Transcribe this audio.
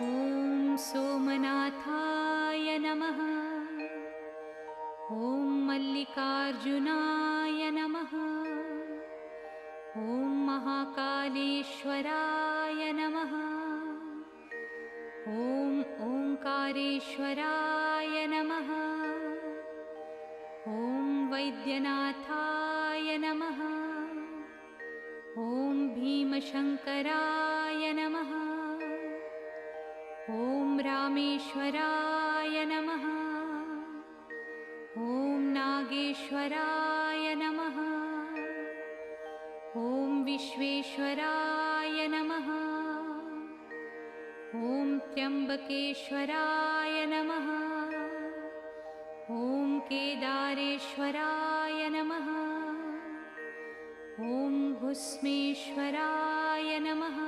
ॐ सोमनाथाय नमः। ॐ मल्लिकार्जुनाय नमः। ॐ महाकालेश्वराय नमः। ॐ ओंकारेश्वराय नमः। ॐ वैद्यनाथाय नमः। ॐ भीमशङ्कराय नमः। ॐ रामेश्वराय नमः। ॐ नागेश्वराय नमः। ॐ विश्वेश्वराय नमः। ॐ त्र्यम्बकेश्वराय नमः। ॐ केदारेश्वराय नमः। ॐ घुस्मेश्वराय नमः।